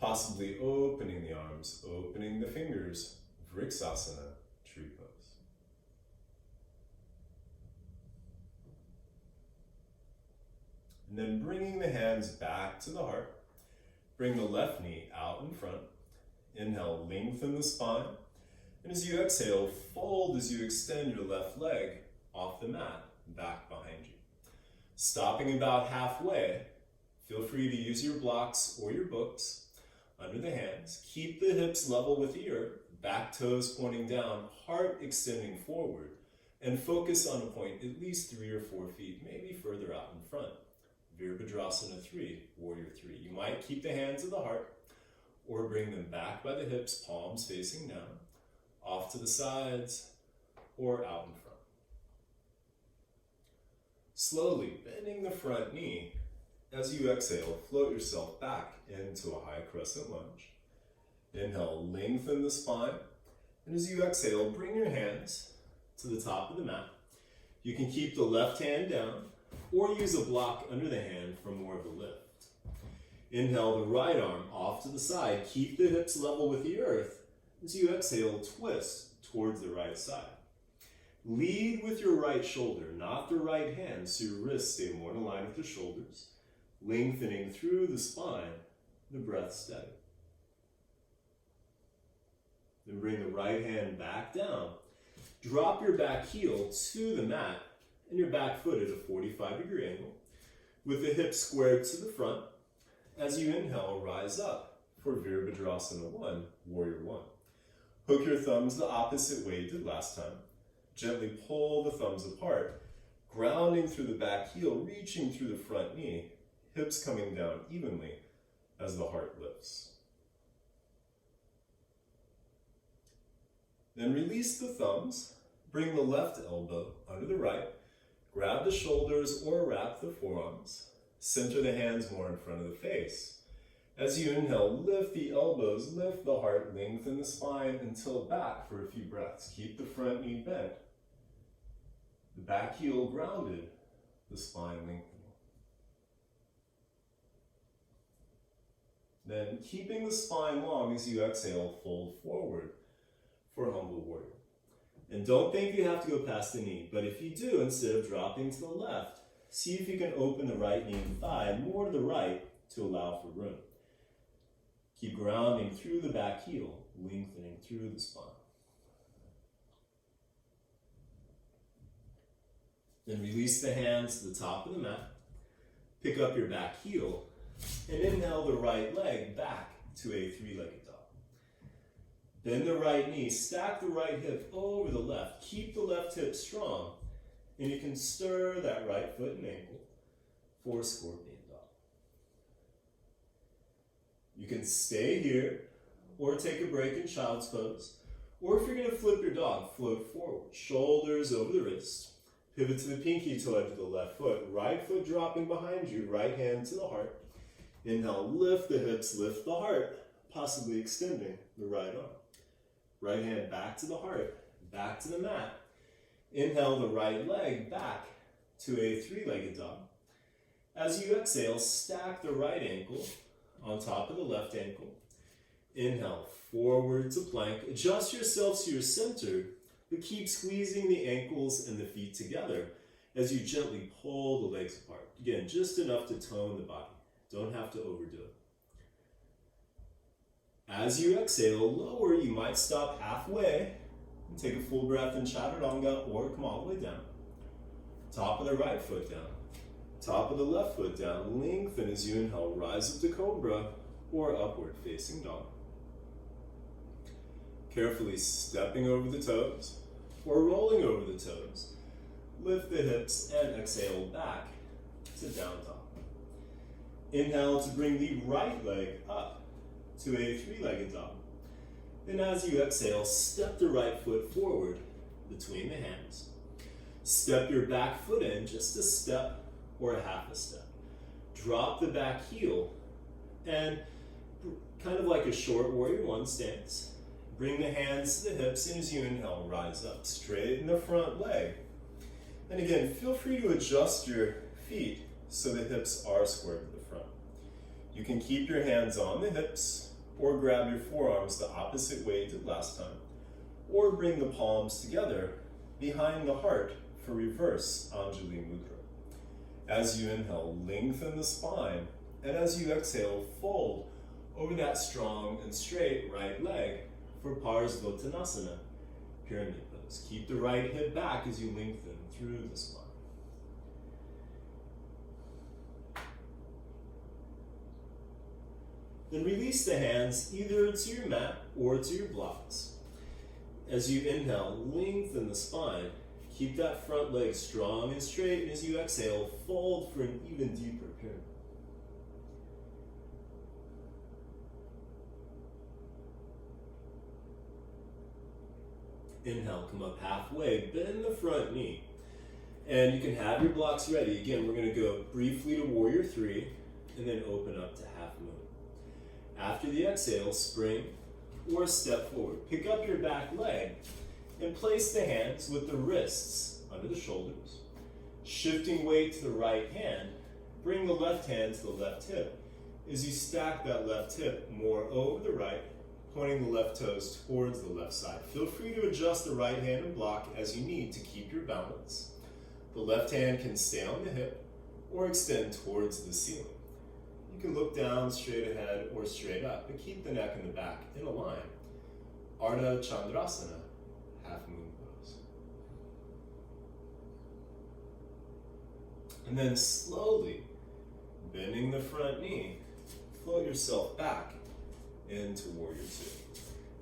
possibly opening the arms, opening the fingers, Vriksasana, tree pose. And then bringing the hands back to the heart, bring the left knee out in front. Inhale, lengthen the spine. And as you exhale, fold as you extend your left leg off the mat, back behind you. Stopping about halfway, feel free to use your blocks or your books under the hands. Keep the hips level with the earth, back toes pointing down, heart extending forward, and focus on a point at least 3 or 4 feet, maybe further out in front. Virabhadrasana 3, Warrior 3. You might keep the hands at the heart, or bring them back by the hips, palms facing down, off to the sides, or out in front. Slowly bending the front knee. As you exhale, float yourself back into a high crescent lunge. Inhale, lengthen the spine. And as you exhale, bring your hands to the top of the mat. You can keep the left hand down, or use a block under the hand for more of a lift. Inhale the right arm off to the side. Keep the hips level with the earth. As you exhale, twist towards the right side. Lead with your right shoulder, not the right hand, so your wrists stay more in line with the shoulders. Lengthening through the spine, the breath steady. Then bring the right hand back down. Drop your back heel to the mat and your back foot at a 45-degree angle with the hips squared to the front. As you inhale, rise up for Virabhadrasana 1, Warrior 1. Hook your thumbs the opposite way you did last time. Gently pull the thumbs apart, grounding through the back heel, reaching through the front knee, hips coming down evenly as the heart lifts. Then release the thumbs, bring the left elbow under the right, grab the shoulders or wrap the forearms, center the hands more in front of the face. As you inhale, lift the elbows, lift the heart, lengthen the spine until back for a few breaths. Keep the front knee bent, the back heel grounded, the spine lengthening. Then keeping the spine long as you exhale, fold forward for Humble Warrior. And don't think you have to go past the knee, but if you do, instead of dropping to the left, see if you can open the right knee and thigh more to the right to allow for room. Keep grounding through the back heel, lengthening through the spine. Then release the hands to the top of the mat. Pick up your back heel and inhale the right leg back to a 3-legged dog. Bend the right knee, stack the right hip over the left. Keep the left hip strong, and you can stir that right foot and ankle for Scorpion Dog. You can stay here or take a break in Child's Pose, Or if you're going to flip your dog, float forward, shoulders over the wrist. Pivot to the pinky toe edge of the left foot. Right foot dropping behind you, right hand to the heart. Inhale, lift the hips, lift the heart, possibly extending the right arm. Right hand back to the heart, back to the mat. Inhale the right leg back to a three-legged dog. As you exhale, stack the right ankle on top of the left ankle. Inhale, forward to plank. Adjust yourself so you're centered, but keep squeezing the ankles and the feet together as you gently pull the legs apart. Again, just enough to tone the body. Don't have to overdo it. As you exhale, lower. You might stop halfway and take a full breath in Chaturanga or come all the way down. Top of the right foot down. Top of the left foot down. Lengthen as you inhale. Rise up to Cobra or upward facing dog. Carefully stepping over the toes or rolling over the toes. Lift the hips and exhale back to down dog. Inhale to bring the right leg up to a three-legged dog. Then as you exhale, step the right foot forward between the hands. Step your back foot in just a step or a half a step. Drop the back heel and kind of like a short warrior one stance. Bring the hands to the hips, and as you inhale, rise up. Straighten the front leg. And again, feel free to adjust your feet so the hips are square to the front. You can keep your hands on the hips or grab your forearms the opposite way you did last time. Or bring the palms together behind the heart for reverse Anjali Mudra. As you inhale, lengthen the spine. And as you exhale, fold over that strong and straight right leg for Parsvottanasana, pyramid pose. Keep the right hip back as you lengthen through the spine. Then release the hands either to your mat or to your blocks. As you inhale, lengthen the spine. Keep that front leg strong and straight, and as you exhale, fold for an even deeper pyramid. Inhale, come up halfway, bend the front knee. And you can have your blocks ready. Again, we're going to go briefly to Warrior 3, and then open up to Half Moon. After the exhale, spring or step forward. Pick up your back leg and place the hands with the wrists under the shoulders. Shifting weight to the right hand, bring the left hand to the left hip. As you stack that left hip more over the right, pointing the left toes towards the left side. Feel free to adjust the right hand and block as you need to keep your balance. The left hand can stay on the hip or extend towards the ceiling. You can look down, straight ahead, or straight up, but keep the neck and the back in a line. Ardha Chandrasana, Half Moon pose. And then slowly, bending the front knee, float yourself back into Warrior 2.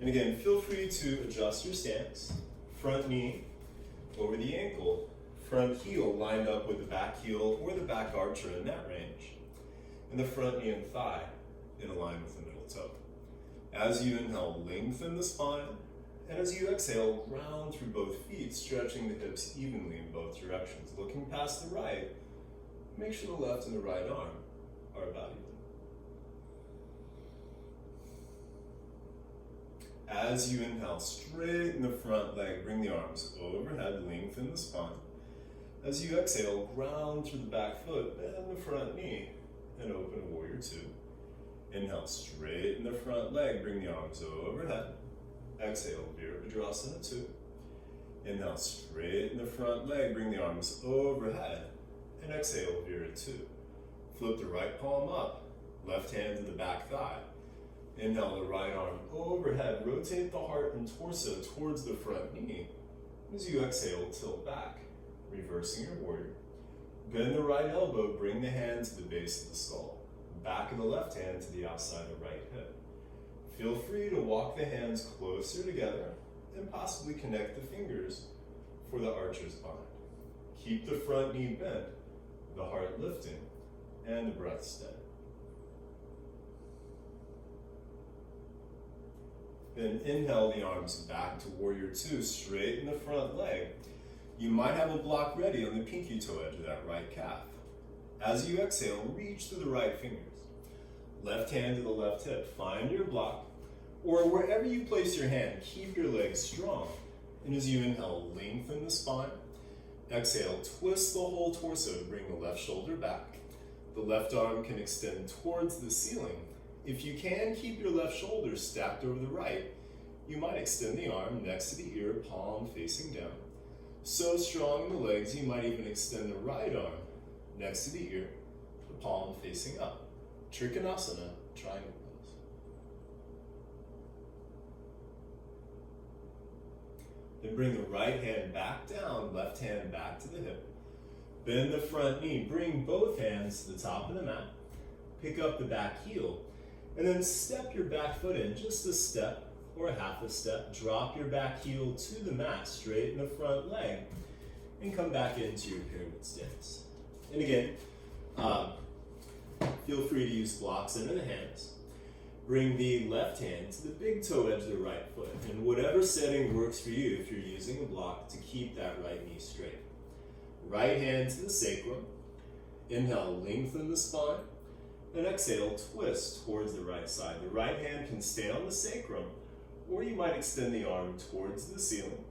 And again, feel free to adjust your stance. Front knee over the ankle, front heel lined up with the back heel or the back archer in that range. And the front knee and thigh in a line with the middle toe. As you inhale, lengthen the spine. And as you exhale, ground through both feet, stretching the hips evenly in both directions. Looking past the right, make sure the left and the right arm are about even. As you inhale, straighten the front leg, bring the arms overhead, lengthen the spine. As you exhale, ground through the back foot, bend the front knee, and open to Warrior 2. Inhale, straighten the front leg, bring the arms overhead. Exhale, Virabhadrasana 2. Inhale, straighten the front leg, bring the arms overhead. And exhale, Vira 2. Flip the right palm up, left hand to the back thigh. Inhale the right arm overhead, rotate the heart and torso towards the front knee. As you exhale, tilt back, reversing your warrior. Bend the right elbow, bring the hand to the base of the skull. Back of the left hand to the outside of the right hip. Feel free to walk the hands closer together and possibly connect the fingers for the archer's bind. Keep the front knee bent, the heart lifting, and the breath steady. Then inhale the arms back to warrior two, straighten the front leg. You might have a block ready on the pinky toe edge of that right calf. As you exhale, reach to the right fingers. Left hand to the left hip, find your block, or wherever you place your hand, keep your legs strong. And as you inhale, lengthen the spine. Exhale, twist the whole torso to bring the left shoulder back. The left arm can extend towards the ceiling. If you can, keep your left shoulder stacked over the right. You might extend the arm next to the ear, palm facing down. So strong in the legs, you might even extend the right arm next to the ear, the palm facing up. Trikonasana, triangle pose. Then bring the right hand back down, left hand back to the hip. Bend the front knee, bring both hands to the top of the mat. Pick up the back heel, and then step your back foot in just a step or a half a step. Drop your back heel to the mat, straighten the front leg, and come back into your pyramid stance. And again, feel free to use blocks into the hands. Bring the left hand to the big toe edge of the right foot, in whatever setting works for you if you're using a block to keep that right knee straight. Right hand to the sacrum. Inhale, lengthen the spine. And exhale, twist towards the right side. The right hand can stay on the sacrum, or you might extend the arm towards the ceiling.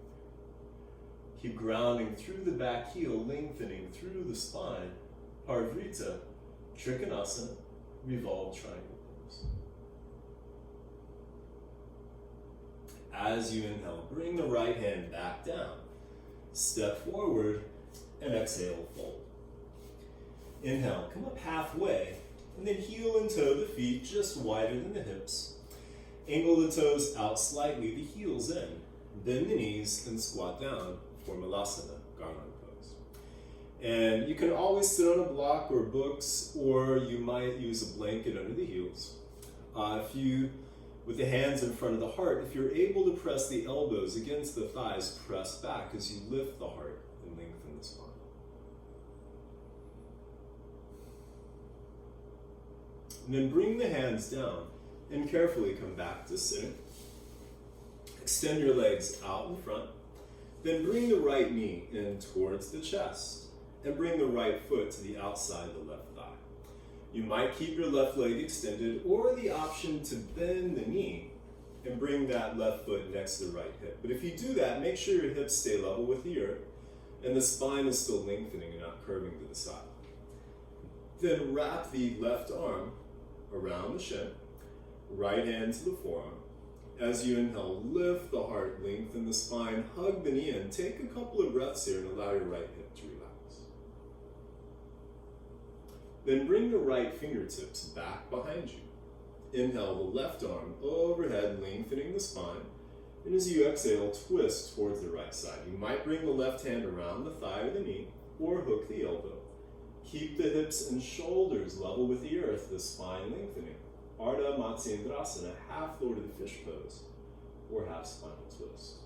Keep grounding through the back heel, lengthening through the spine. Parivrtta, Trikonasana, revolved triangle pose. As you inhale, bring the right hand back down. Step forward and exhale, fold. Inhale, come up halfway, and then heel and toe the feet just wider than the hips. Angle the toes out slightly, the heels in. Bend the knees and squat down for Malasana, garland pose. And you can always sit on a block or books, or you might use a blanket under the heels. With the hands in front of the heart, if you're able to press the elbows against the thighs, press back as you lift the heart and lengthen the spine. And then bring the hands down and carefully come back to sitting. Extend your legs out in front. Then bring the right knee in towards the chest and bring the right foot to the outside of the left thigh. You might keep your left leg extended or the option to bend the knee and bring that left foot next to the right hip. But if you do that, make sure your hips stay level with the earth and the spine is still lengthening and not curving to the side. Then wrap the left arm around the shin, right hand to the forearm. As you inhale, lift the heart, lengthen the spine, hug the knee in. Take a couple of breaths here and allow your right hip to relax. Then bring the right fingertips back behind you. Inhale the left arm overhead, lengthening the spine. And as you exhale, twist towards the right side. You might bring the left hand around the thigh or the knee, or hook the elbow. Keep the hips and shoulders level with the earth, the spine lengthening. Ardha Matsyendrasana, half lowered fish pose, or half spinal twist.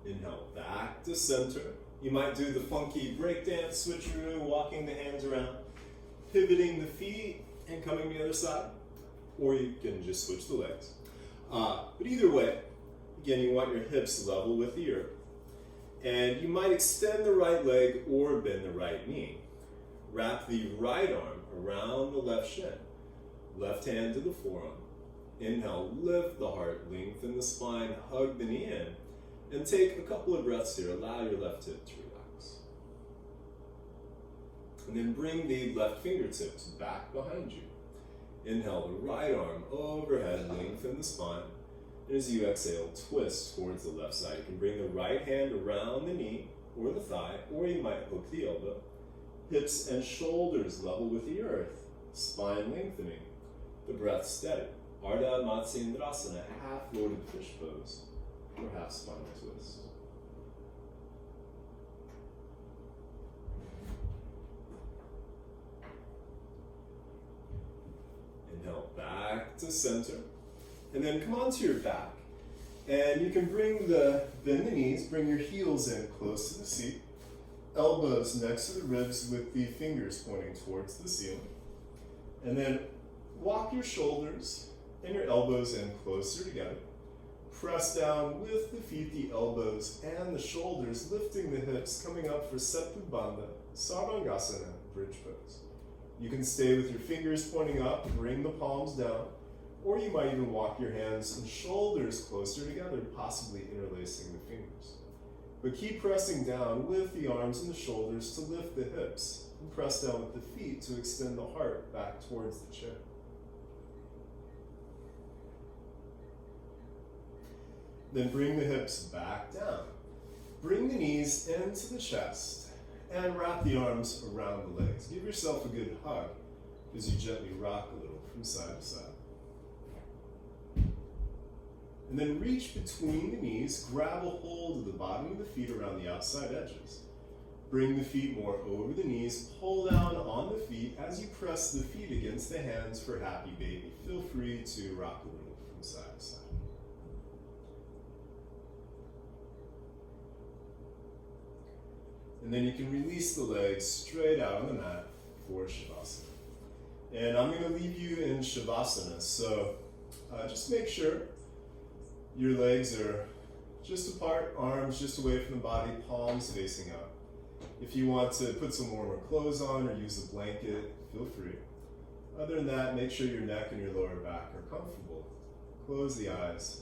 Inhale back to center. You might do the funky breakdance switcheroo, walking the hands around, pivoting the feet and coming to the other side, or you can just switch the legs. But either way, again, you want your hips level with the earth. And you might extend the right leg or bend the right knee. Wrap the right arm around the left shin. Left hand to the forearm. Inhale, lift the heart, lengthen the spine, hug the knee in. And take a couple of breaths here. Allow your left hip to relax. And then bring the left fingertips back behind you. Inhale the right arm overhead, lengthen the spine. And as you exhale, twist towards the left side. You can bring the right hand around the knee or the thigh, or you might hook the elbow. Hips and shoulders level with the earth. Spine lengthening. The breath steady. Ardha Matsyendrasana, half loaded fish pose, or half spinal twist. Inhale back to center. And then come onto your back. And you can bend the knees, bring your heels in close to the seat. elbows next to the ribs with the fingers pointing towards the ceiling. And then walk your shoulders and your elbows in closer together. Press down with the feet, the elbows, and the shoulders, lifting the hips, coming up for Setu Bandha, Sarvangasana, bridge pose. You can stay with your fingers pointing up, bring the palms down, or you might even walk your hands and shoulders closer together, possibly interlacing the fingers. But keep pressing down with the arms and the shoulders to lift the hips, and press down with the feet to extend the heart back towards the chair. Then bring the hips back down. Bring the knees into the chest and wrap the arms around the legs. Give yourself a good hug as you gently rock a little from side to side. And then reach between the knees, grab a hold of the bottom of the feet around the outside edges. Bring the feet more over the knees, pull down on the feet as you press the feet against the hands for happy baby. Feel free to rock a little from side to side. And then you can release the legs straight out on the mat for Shavasana. And I'm going to leave you in Shavasana, so just make sure your legs are just apart, arms just away from the body, palms facing up. If you want to put some warmer clothes on or use a blanket, feel free. Other than that, make sure your neck and your lower back are comfortable. Close the eyes.